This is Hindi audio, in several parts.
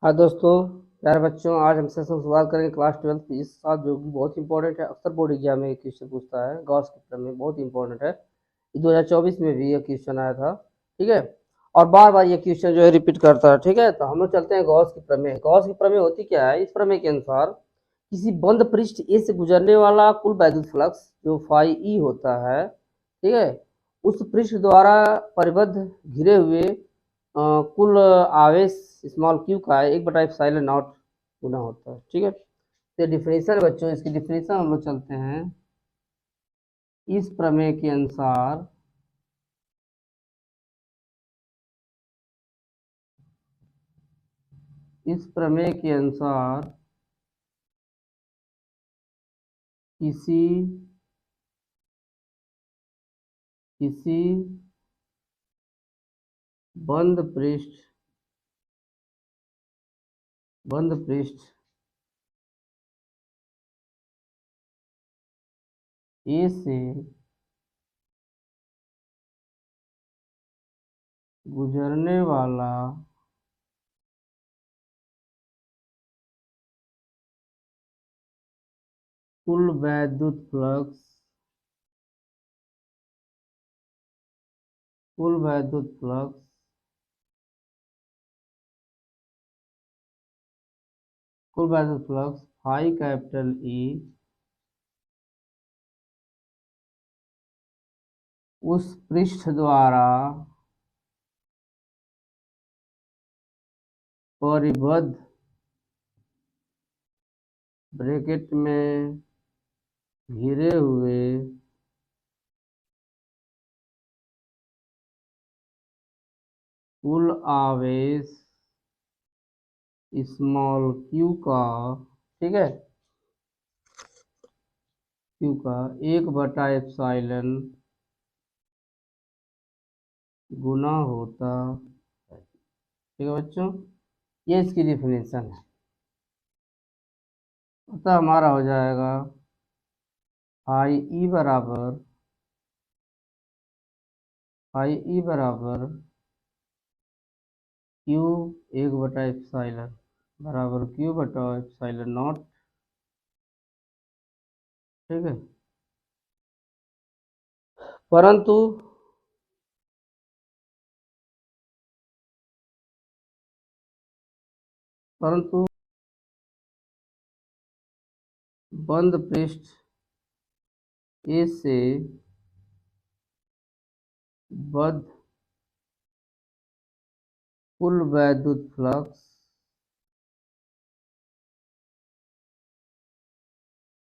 हाँ दोस्तों, प्यारे बच्चों, आज हम सेशन शुरुआत करेंगे क्लास 12 फिजिक्स के साथ, जो कि बहुत इंपॉर्टेंट है। अक्सर बोर्ड एग्जाम में क्वेश्चन पूछता है, गॉस के प्रमेय बहुत इंपॉर्टेंट है। 2024 में भी ये क्वेश्चन आया था, ठीक है। और बार बार ये क्वेश्चन जो है रिपीट करता है, ठीक है। तो हम लोग चलते हैं गॉस की प्रमेय। गॉस की प्रमेय होती क्या है? इस प्रमेय के अनुसार किसी बंद पृष्ठ ए से गुजरने वाला कुल वैद्युत फ्लक्स जो फाई ई होता है, ठीक है, उस पृष्ठ द्वारा परिबद्ध घिरे हुए कुल आवेश स्मॉल क्यू का 1/एप्सिलॉन नॉट गुना होता है, ठीक है। तो डिफिनेशन बच्चों, इसकी डिफिनेशन हम लोग चलते हैं। इस प्रमेय के अनुसार इस प्रमेय के अनुसार किसी किसी बंद पृष्ठ ए से गुजरने वाला कुल वैद्युत फ्लक्स कुल वैद्युत फ्लक्स कुल वैद्युत फ्लक्स फाई कैपिटल ई उस पृष्ठ द्वारा परिबद्ध ब्रैकेट में घिरे हुए कुल आवेश स्मॉल क्यू का, ठीक है, क्यू का 1/एप्सिलॉन गुना होता है, ठीक है बच्चों। ये इसकी डिफिनेशन है। अतः हमारा हो जाएगा आई ई बराबर क्यू 1/एप्सिलॉन बराबर Q/एप्सिलॉन नॉट, ठीक है। परंतु परंतु बंद पृष्ठ ए से बद्ध कुल वैद्युत फ्लक्स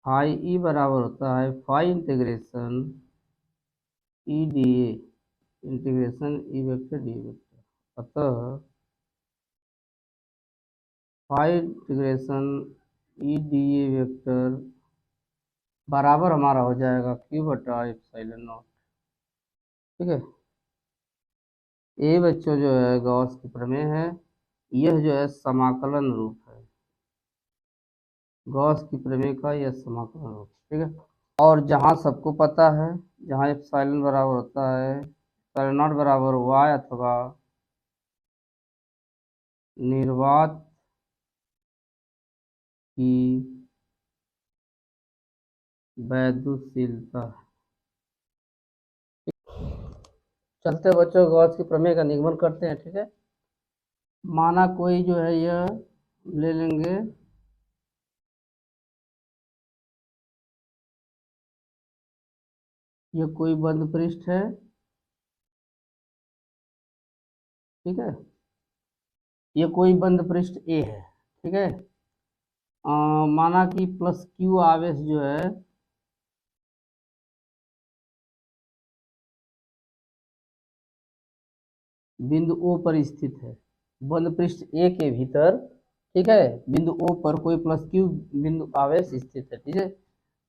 फाई ई बराबर होता है phi integration E D A, integration E vector D vector. अतः phi integration E D A vector बराबर हमारा हो जाएगा Q/एप्सिलॉन नॉट, ठीक है। ये बच्चों जो है गॉस की प्रमेय है। यह जो है समाकलन रूप है, गॉस की प्रमेय का यह समाकलन रूप, ठीक है। और जहाँ सबको पता है, जहाँ एप्सिलॉन बराबर होता है एप्सिलॉन नॉट बराबर y अथवा निर्वात की वैद्युतशीलता। चलते बच्चों गॉस की प्रमेय का निगमन करते हैं, ठीक है। माना कोई जो है यह ले लेंगे यह कोई बंद पृष्ठ है, ठीक है। ये कोई बंद पृष्ठ ए है, ठीक है। माना कि प्लस क्यू आवेश जो है बिंदु ओ पर स्थित है, बंद पृष्ठ ए के भीतर, ठीक है। बिंदु ओ पर कोई प्लस क्यू बिंदु आवेश स्थित है, ठीक है।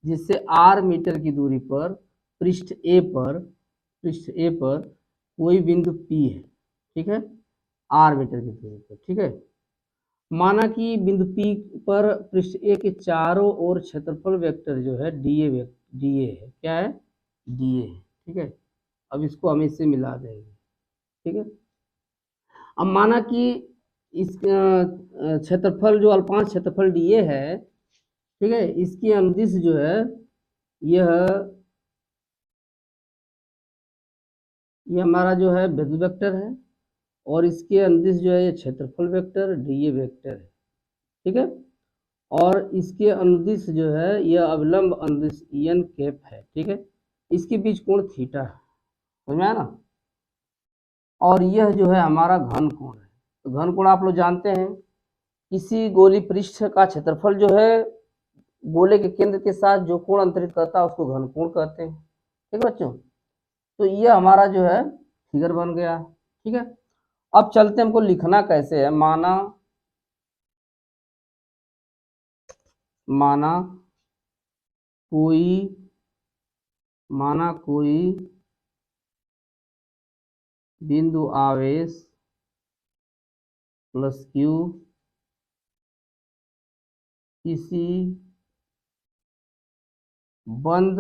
जिससे आर मीटर की दूरी पर पृष्ठ ए पर कोई बिंदु पी है, ठीक है, आर मीटर की दूरी पर, ठीक है। माना कि बिंदु पी पर पृष्ठ ए के चारों ओर क्षेत्रफल वेक्टर जो है डी ए है, क्या है? डी ए है, ठीक है। अब इसको हम इससे मिला देंगे, ठीक है। अब माना कि इस क्षेत्रफल जो अल्पांश क्षेत्रफल डीए है, ठीक है, इसकी अनुदिश जो है यह ये हमारा जो है बिंदु वेक्टर है, और इसके अनुदिश जो है ये क्षेत्रफल वेक्टर डीए वेक्टर है, ठीक है। और इसके अनुदिश जो है यह अविलंब अनुदिश एन कैप है, ठीक है। इसके बीच कोण थीटा है, समझ में आया ना। और यह जो है हमारा घन कोण है। तो घन कोण आप लोग जानते हैं, किसी गोली पृष्ठ का क्षेत्रफल जो है गोले के केंद्र के साथ जो कोण अंतरित करता है उसको घन कोण कहते हैं, ठीक है बच्चों। तो ये हमारा जो है फिगर बन गया, ठीक है। अब चलते हैं, हमको लिखना कैसे है। माना कोई बिंदु आवेश प्लस क्यू किसी बंद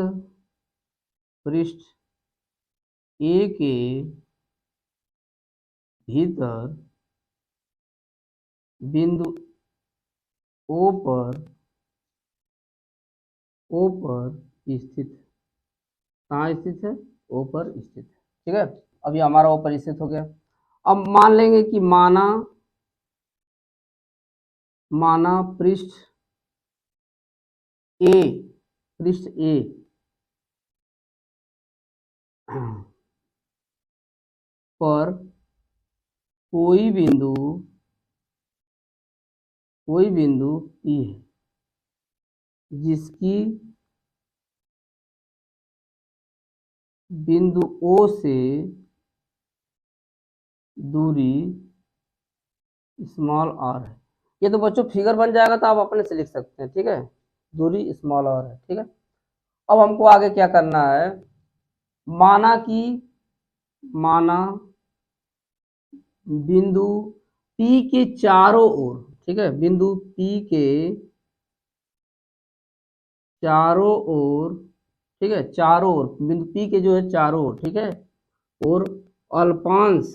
पृष्ठ ए के भीतर बिंदु ओ पर स्थित है। कहाँ स्थित है? ओ पर स्थित है, ठीक है। अब ये हमारा ओ पर स्थित हो गया। अब मान लेंगे कि माना ए पृष्ठ ए पर कोई बिंदु ई है, जिसकी बिंदु ओ से दूरी स्मॉल आर है। ये तो बच्चों फिगर बन जाएगा तो आप अपने से लिख सकते हैं, ठीक है। दूरी स्मॉल आर है, ठीक है। अब हमको आगे क्या करना है। माना बिंदु P के चारों ओर, ठीक है, बिंदु P के चारों ओर, ठीक है, चारों ओर बिंदु P के जो है चारों ओर, ठीक है, और अल्पांश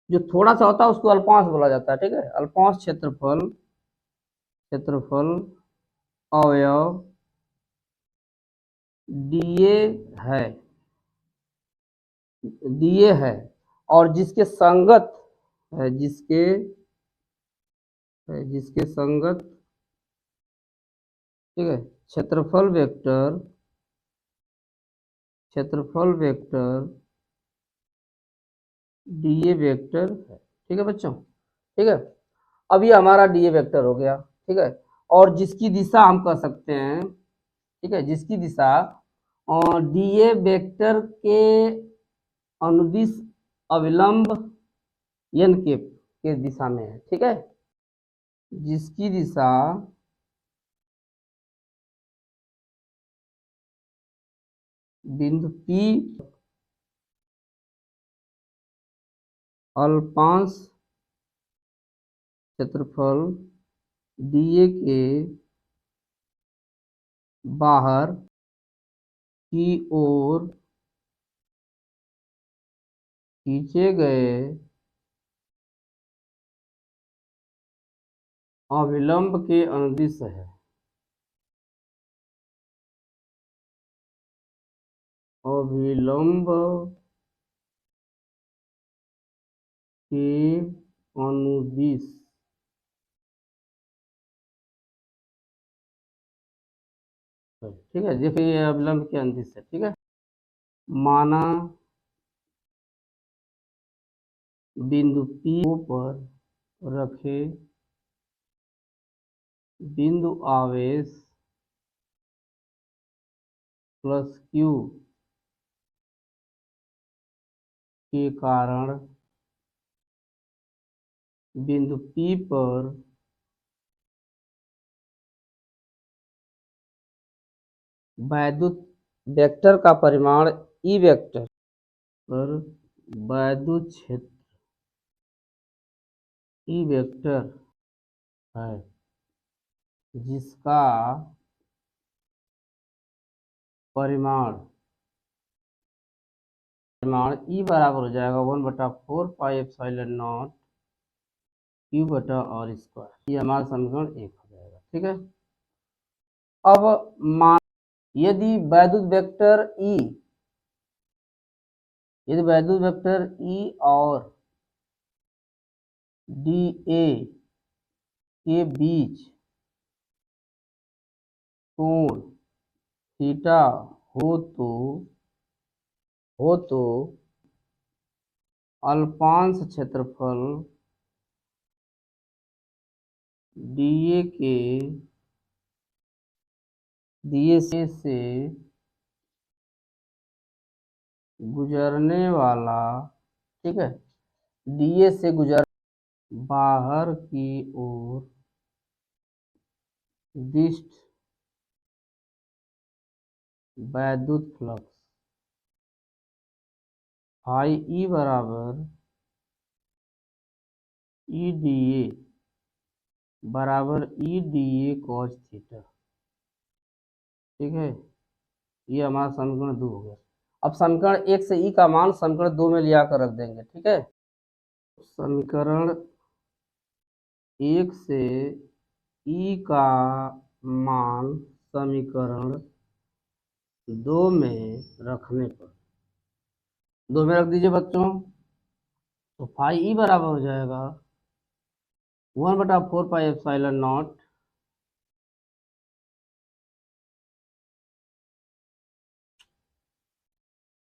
जो थोड़ा सा होता है उसको अल्पांश बोला जाता है, ठीक है। अल्पांश क्षेत्रफल अवयव डीए है और जिसके संगत है, जिसके संगत, ठीक है, क्षेत्रफल वेक्टर डीए वेक्टर है, ठीक है बच्चों, ठीक है। अब ये हमारा डीए वेक्टर हो गया, ठीक है। और जिसकी दिशा हम कह सकते हैं, ठीक है, जिसकी दिशा और डीए वेक्टर के अनुदिश अविलंब एन के दिशा में है, ठीक है। जिसकी दिशा बिंदु P अल्पांश क्षेत्रफल डीए के बाहर की ओर खींचे गए अविलंब के अनुदिश है। अविलंब के अनुदिश, ठीक है। देखिए ये अविलंब के अनुदिश है, ठीक है। माना बिंदु P पर रखे बिंदु आवेश प्लस Q के कारण बिंदु P पर वैद्युत वेक्टर का परिमाण ई वेक्टर पर वैद्युत क्षेत्र ई वेक्टर है, जिसका परिमाण ई बराबर हो जाएगा 1/4 पाई एप्सिलॉन नॉट क्यू बटा आर स्क्वायर, ये हमारा समीकरण 1 हो जाएगा। ठीक है, अब मान यदि वैद्युत वेक्टर ई, यदि वैद्युत वेक्टर ई और डी ए के बीच कोण थीटा हो तो अल्पांश क्षेत्रफल डीए के दिए से गुजरने वाला, ठीक है, डीए से गुजर बाहर की ओर दिष्ट वैद्युत फ्लक्स फाई ई बराबर ई डी ए बराबर ई डी ए कॉस थीटा। ठीक है, ये हमारा समीकरण 2 हो गया। अब समीकरण 1 से ई का मान समीकरण 2 में लिया कर रख देंगे। ठीक है, समीकरण 1 से ई का मान समीकरण 2 में रखने पर, 2 में रख दीजिए बच्चों, तो फाई ई बराबर हो जाएगा 1/4 पाई एप्सिलॉन नॉट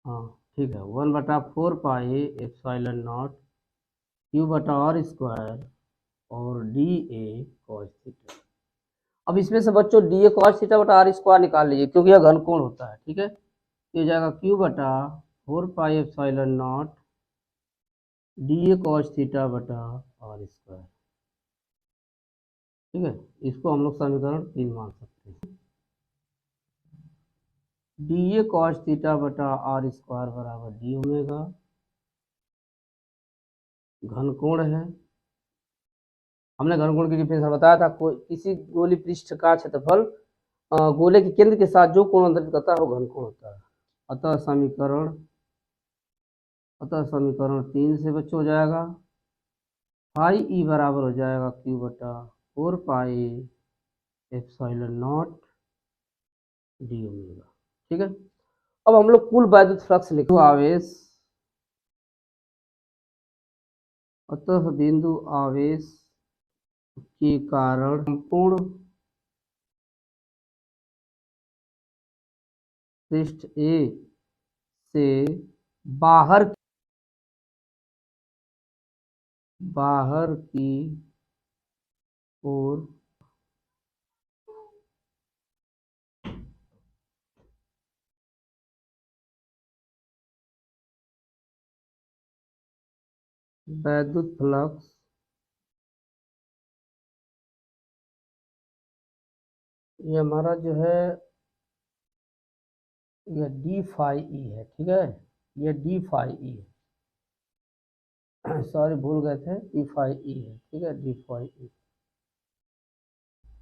हाँ ठीक है, 1/4 पाई एप्सिलॉन नॉट क्यू बटा आर स्क्वायर और डी ए कॉस थीटा। अब इसमें से बच्चों डी ए कॉस थीटा बटा आर स्क्वायर निकाल लीजिए, क्योंकि यह घनकोण होता है। ठीक है, ये हो जाएगा क्यू बटा 4 pi epsilon not D A cos theta बटा आर स्क्वायर। ठीक है, इसको हम लोग समीकरण 3 मान सकते हैं। डी ए कॉस थीटा बटा आर स्क्वायर बराबर डी ओमेगा, घनकोण है, हमने घनकोण की डिफिनेशन बताया था, कोई किसी गोली पृष्ठ का क्षेत्रफल गोले के केंद्र के साथ जो कोण अंतरित करता है वो घनकोण होता है। अतः समीकरण 3 से बच्चों हो जाएगा फाई ई बराबर हो जाएगा क्यू बटा 4 pi epsilon not D omega. ठीक है, अब हम लोग कुल वैद्युत फ्लक्स लिखो, आवेश, अतः बिंदु आवेश के कारण संपूर्ण पृष्ठ ए से बाहर की ओर वैद्युत फ्लक्स ये हमारा जो है ये डी फाई ई है। ठीक है, ये डी फाई ई है, सॉरी भूल गए थे, डी फाई ई है। ठीक है, डी फाई ई,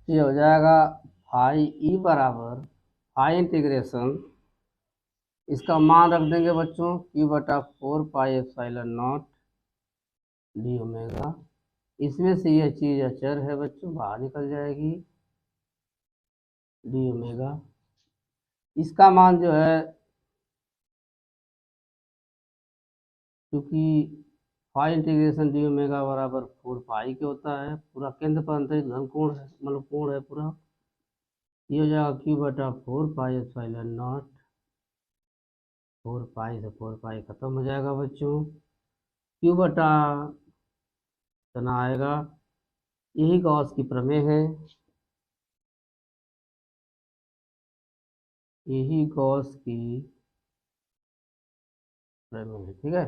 ये हो जाएगा फाई ई बराबर फाई इंटीग्रेशन, इसका मान रख देंगे बच्चों क्यू बटा 4 pi epsilon not D omega, इसमें से यह चीज अचर है बच्चों, बाहर निकल जाएगी, डी ओमेगा, इसका मान जो है, क्योंकि फाई इंटीग्रेशन डी ओमेगा बराबर 4 पाई के होता है, पूरा केंद्र पर अंतरित घनकोण है, मतलब कोण है पूरा, ये हो जाएगा क्यू बटा 4 पाई एप्सिलॉन नॉट, 4 पाई से 4 पाई खत्म हो जाएगा बच्चों, क्यू बटा कितना आएगा, यही गॉस की प्रमेय है, यही गॉस की प्रमेय है। ठीक है,